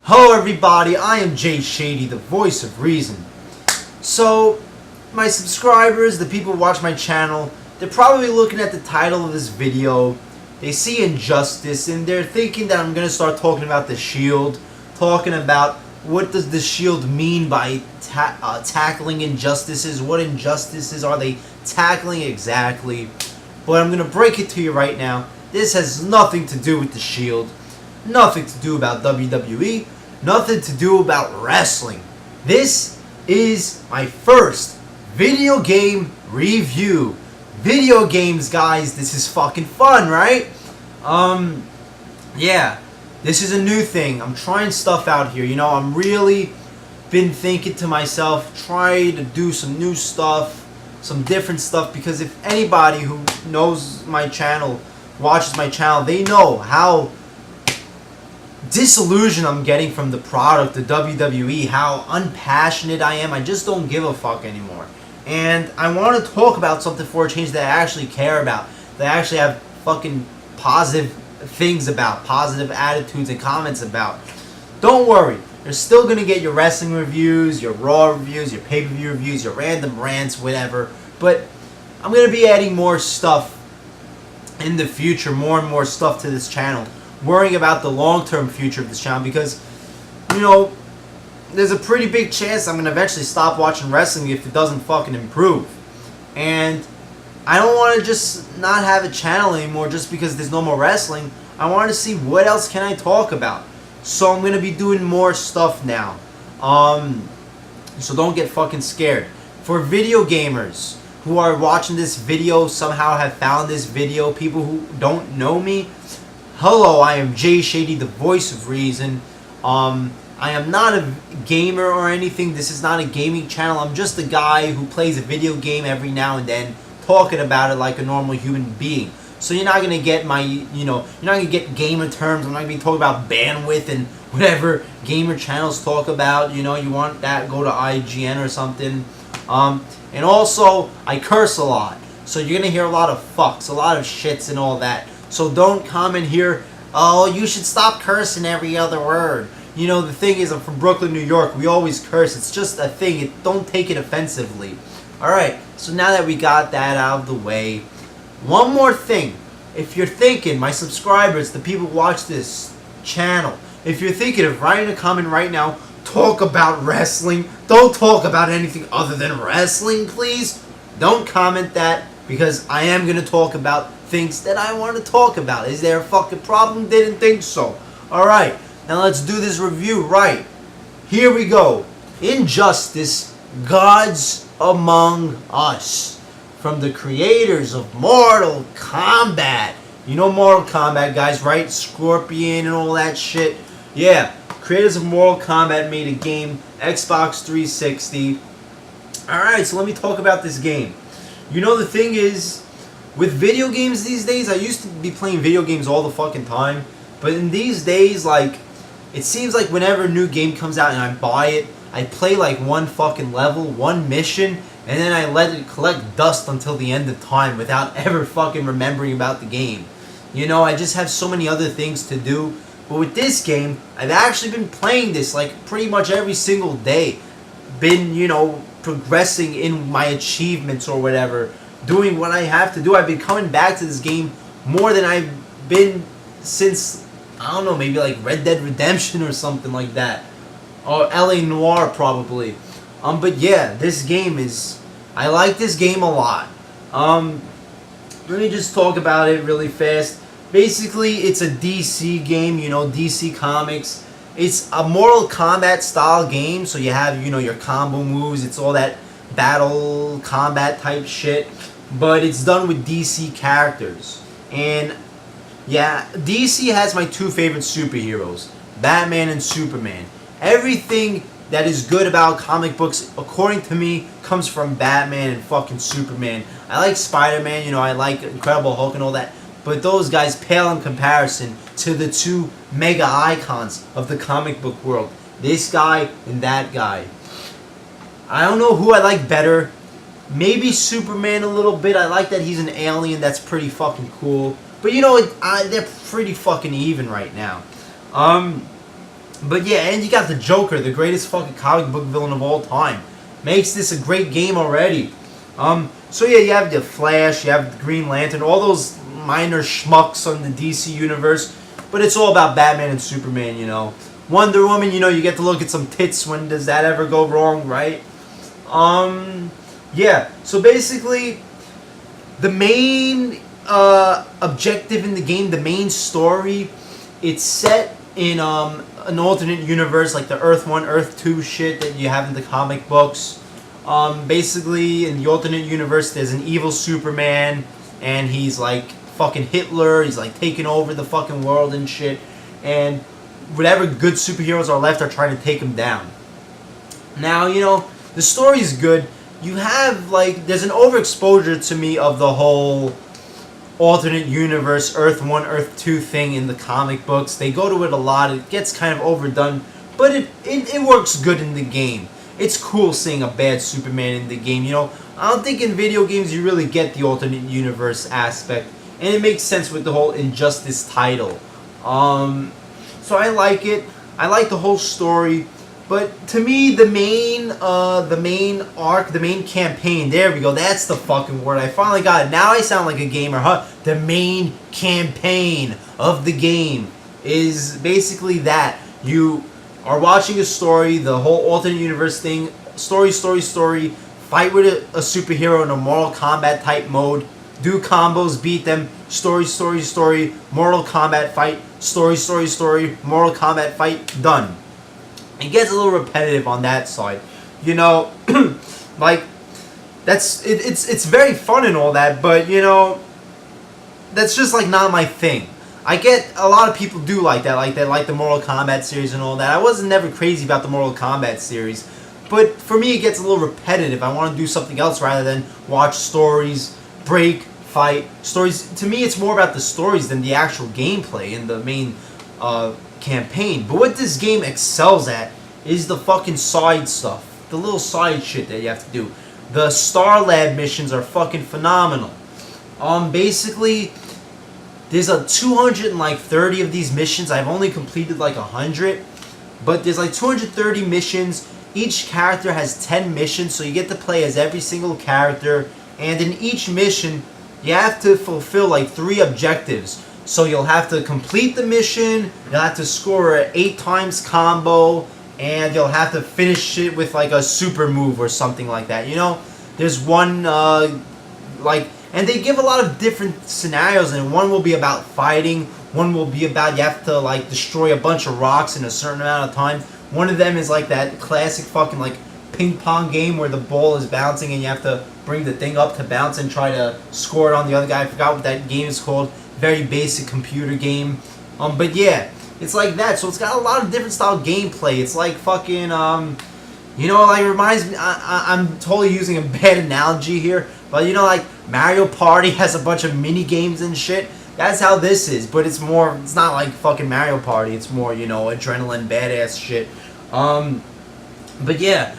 Hello everybody, I am Jay Shady, the voice of reason. So, my subscribers, the people who watch my channel, they're probably looking at the title of this video. They see injustice and they're thinking that I'm going to start talking about the Shield, talking about what does the Shield mean by tackling injustices, what injustices are they tackling exactly. But I'm going to break it to you right now. This has nothing to do with the Shield, nothing to do about WWE, nothing to do about wrestling. This is my first video game review. Video games, guys, this is fucking fun, right? Yeah, this is a new thing. I'm trying stuff out here. You know, I'm really been thinking to myself, try to do some new stuff, some different stuff, because if anybody who knows my channel, watches my channel, they know how disillusioned I'm getting from the product, the WWE, how unpassionate I am. I just don't give a fuck anymore. And I want to talk about something for a change that I actually care about, that I actually have fucking positive things about, positive attitudes and comments about. Don't worry, you're still going to get your wrestling reviews, your Raw reviews, your pay-per-view reviews, your random rants, whatever. But I'm going to be adding more stuff in the future, more and more stuff to this channel, worrying about the long-term future of this channel, because, you know, there's a pretty big chance I'm going to eventually stop watching wrestling if it doesn't fucking improve. And I don't want to just not have a channel anymore just because there's no more wrestling. I want to see what else can I talk about. So I'm going to be doing more stuff now. So don't get fucking scared. For video gamers who are watching this video, somehow have found this video, people who don't know me, hello, I am Jay Shady, the voice of reason. I am not a gamer or anything. This is not a gaming channel. I'm just a guy who plays a video game every now and then, talking about it like a normal human being. So you're not gonna get my, you're not gonna get gamer terms. I'm not gonna be talking about bandwidth and whatever gamer channels talk about. You know, you want that, go to IGN or something. And also, I curse a lot. So you're gonna hear a lot of fucks, a lot of shits and all that. So don't comment here, oh, you should stop cursing every other word. You know, the thing is, I'm from Brooklyn, New York. We always curse. It's just a thing. Don't take it offensively. Alright, so now that we got that out of the way, one more thing. If you're thinking, my subscribers, the people who watch this channel, if you're thinking of writing a comment right now, talk about wrestling. Don't talk about anything other than wrestling, please. Don't comment that, because I am going to talk about things that I want to talk about. Is there a fucking problem? Didn't think so. Alright, now let's do this review right. Here we go. Injustice, Gods Among Us. From the creators of Mortal Kombat. You know Mortal Kombat, guys, right? Scorpion and all that shit. Yeah, creators of Mortal Kombat made a game, Xbox 360. Alright, so let me talk about this game. You know, the thing is, with video games these days, I used to be playing video games all the fucking time, but in these days, like, it seems like whenever a new game comes out and I buy it, I play like one fucking level, one mission, and then I let it collect dust until the end of time without ever fucking remembering about the game. You know, I just have so many other things to do. But with this game, I've actually been playing this like pretty much every single day. Been, you know, progressing in my achievements or whatever, doing what I have to do. I've been coming back to this game more than I've been since, I don't know, maybe like Red Dead Redemption or something like that. Or LA Noire, probably. But yeah, this game is, I like this game a lot. Let me just talk about it really fast. Basically, it's a DC game, you know, DC Comics. It's a Mortal Kombat style game, so you have, you know, your combo moves. It's all that battle combat type shit, but it's done with DC characters. And yeah, DC has my two favorite superheroes, Batman and Superman. Everything that is good about comic books, according to me, comes from Batman and fucking Superman. I like Spider-Man, you know, I like Incredible Hulk and all that, but those guys pale in comparison to the two mega icons of the comic book world. This guy and that guy. I don't know who I like better. Maybe Superman a little bit. I like that he's an alien. That's pretty fucking cool. But you know, they're pretty fucking even right now. But yeah, and you got the Joker, the greatest fucking comic book villain of all time. Makes this a great game already. So yeah, you have the Flash, you have the Green Lantern, all those minor schmucks on the DC universe. But it's all about Batman and Superman, you know. Wonder Woman, you know, you get to look at some tits. When does that ever go wrong, right? Yeah. So basically, the main objective in the game, the main story, it's set in an alternate universe, like the Earth 1, Earth 2 shit that you have in the comic books. Basically, in the alternate universe, there's an evil Superman, and he's like fucking Hitler. He's like taking over the fucking world and shit. And whatever good superheroes are left are trying to take him down. Now, you know, the story's good. You have, like, there's an overexposure to me of the whole alternate universe, Earth 1, Earth 2 thing in the comic books. They go to it a lot. It gets kind of overdone, but it works good in the game. It's cool seeing a bad Superman in the game, you know. I don't think in video games you really get the alternate universe aspect, and it makes sense with the whole Injustice title. So I like it. I like the whole story. But to me, the main arc, the main campaign, there we go, that's the fucking word. I finally got it. Now I sound like a gamer, huh? The main campaign of the game is basically that. You are watching a story, the whole alternate universe thing, story, fight with a superhero in a Mortal Kombat type mode, do combos, beat them, story, Mortal Kombat fight, story, Mortal Kombat fight, done. It gets a little repetitive on that side, you know. Like, that's it's very fun and all that, but you know, that's just like not my thing. I get a lot of people do like that, like the Mortal Kombat series and all that. I wasn't never crazy about the Mortal Kombat series, but for me it gets a little repetitive. I want to do something else rather than watch stories, break, fight. Stories, to me it's more about the stories than the actual gameplay in the main campaign. But what this game excels at is the fucking side stuff, the little side shit that you have to do. The Star Lab missions are fucking phenomenal. Basically, there's a 230 of these missions. I've only completed like 100, but there's like 230 missions. Each character has 10 missions, so you get to play as every single character, and in each mission you have to fulfill like 3 objectives. So you'll have to complete the mission, you'll have to score an 8 times combo, and you'll have to finish it with like a super move or something like that. You know, there's one and they give a lot of different scenarios, and one will be about fighting, one will be about you have to like destroy a bunch of rocks in a certain amount of time. One of them is like that classic fucking like ping pong game where the ball is bouncing and you have to bring the thing up to bounce and try to score it on the other guy. I forgot what that game is called. Very basic computer game. But yeah, it's like that. So it's got a lot of different style gameplay. It's like fucking, you know, like it reminds me, I'm totally using a bad analogy here, but you know, like Mario Party has a bunch of mini games and shit. That's how this is, but it's more, it's not like fucking Mario Party. It's more, you know, adrenaline, badass shit. But yeah,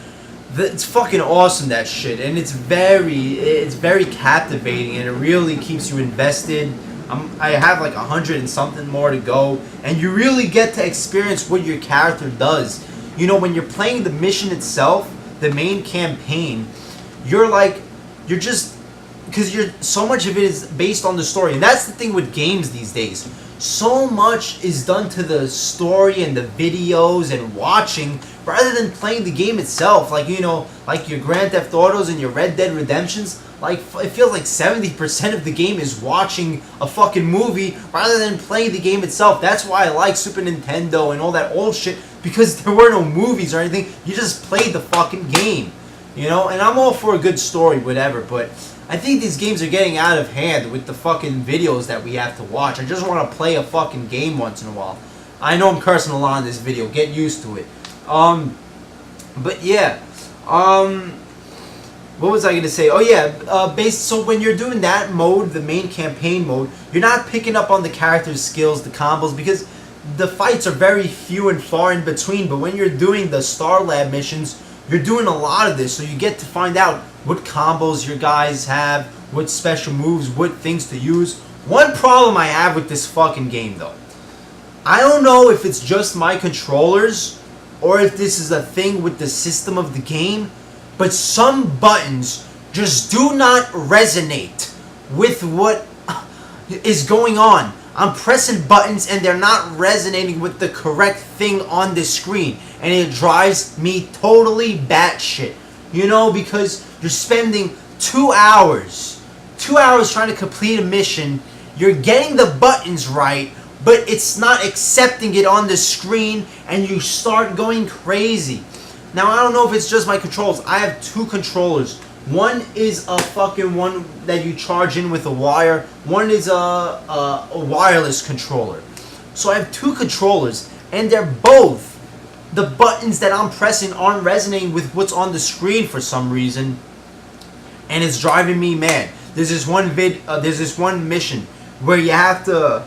it's fucking awesome, that shit, and it's very captivating, and it really keeps you invested. I have like 100 and something more to go, and you really get to experience what your character does. You know, when you're playing the mission itself, the main campaign, you're just, because so much of it is based on the story, and that's the thing with games these days. So much is done to the story and the videos and watching rather than playing the game itself. Like, you know, like your Grand Theft Autos and your Red Dead Redemptions, like it feels like 70% of the game is watching a fucking movie rather than playing the game itself. That's why I like Super Nintendo and all that old shit, because there were no movies or anything. You just played the fucking game, you know? And I'm all for a good story, whatever, but I think these games are getting out of hand with the fucking videos that we have to watch. I just want to play a fucking game once in a while. I know I'm cursing a lot in this video. Get used to it. But yeah. What was I going to say? Oh yeah, so when you're doing that mode, the main campaign mode, you're not picking up on the character's skills, the combos, because the fights are very few and far in between. But when you're doing the Star Lab missions, you're doing a lot of this, so you get to find out what combos your guys have, what special moves, what things to use. One problem I have with this fucking game, though, I don't know if it's just my controllers or if this is a thing with the system of the game, but some buttons just do not resonate with what is going on. I'm pressing buttons and they're not resonating with the correct thing on the screen, and it drives me totally batshit. You know, because you're spending 2 hours trying to complete a mission. You're getting the buttons right, but it's not accepting it on the screen, and you start going crazy. Now, I don't know if it's just my controls. I have 2 controllers. One is a fucking one that you charge in with a wire. One is a wireless controller. So I have 2 controllers, and they're both, the buttons that I'm pressing aren't resonating with what's on the screen for some reason, and it's driving me mad. There's this one mission where you have to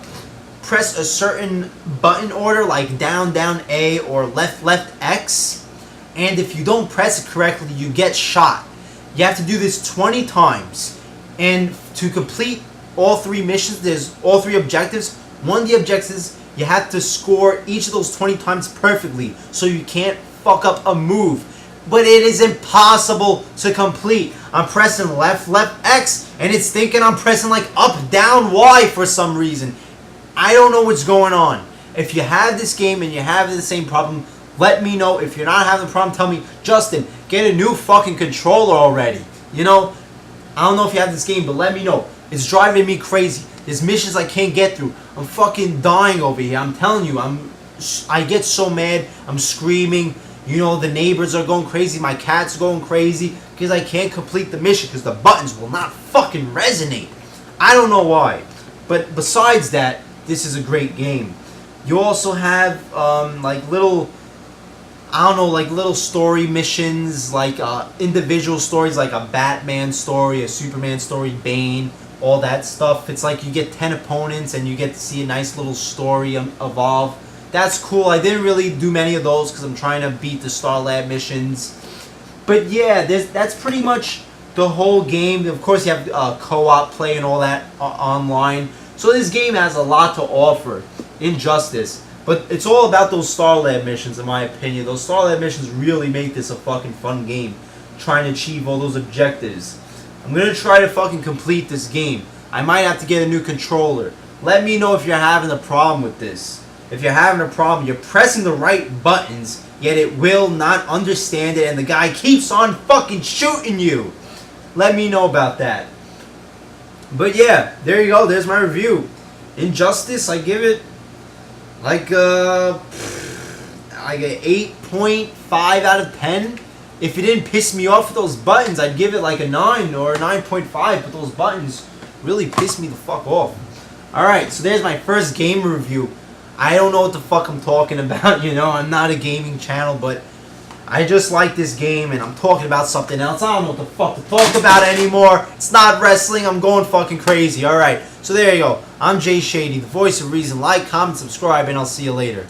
press a certain button order, like down A or left X, and if you don't press it correctly, you get shot. You have to do this 20 times, and to complete all 3 missions, there's all 3 objectives. One of the objectives, you have to score each of those 20 times perfectly, so you can't fuck up a move. But it is impossible to complete. I'm pressing left X, and it's thinking I'm pressing like up, down, Y for some reason. I don't know what's going on. If you have this game and you have the same problem, let me know. If you're not having the problem, tell me, Justin, get a new fucking controller already. You know, I don't know if you have this game, but let me know. It's driving me crazy. There's missions I can't get through. I'm fucking dying over here. I'm telling you, I get so mad. I'm screaming. You know, the neighbors are going crazy. My cat's going crazy because I can't complete the mission because the buttons will not fucking resonate. I don't know why. But besides that, this is a great game. You also have like little, I don't know, like little story missions, like individual stories, like a Batman story, a Superman story, Bane, all that stuff. It's like you get 10 opponents and you get to see a nice little story evolve. That's cool. I didn't really do many of those because I'm trying to beat the Star Lab missions. But yeah, that's pretty much the whole game. Of course, you have co-op play and all that online. So this game has a lot to offer. Injustice. But it's all about those Star Lab missions, in my opinion. Those Star Lab missions really make this a fucking fun game. Trying to achieve all those objectives. I'm going to try to fucking complete this game. I might have to get a new controller. Let me know if you're having a problem with this. If you're having a problem, you're pressing the right buttons, yet it will not understand it, and the guy keeps on fucking shooting you. Let me know about that. But yeah, there you go. There's my review. Injustice, I give it like an 8.5 out of 10. If it didn't piss me off with those buttons, I'd give it like a 9 or a 9.5. But those buttons really piss me the fuck off. Alright, so there's my first game review. I don't know what the fuck I'm talking about, you know. I'm not a gaming channel, but I just like this game, and I'm talking about something else. I don't know what the fuck to talk about anymore. It's not wrestling. I'm going fucking crazy. Alright, so there you go. I'm Jay Shady, the voice of reason. Like, comment, subscribe, and I'll see you later.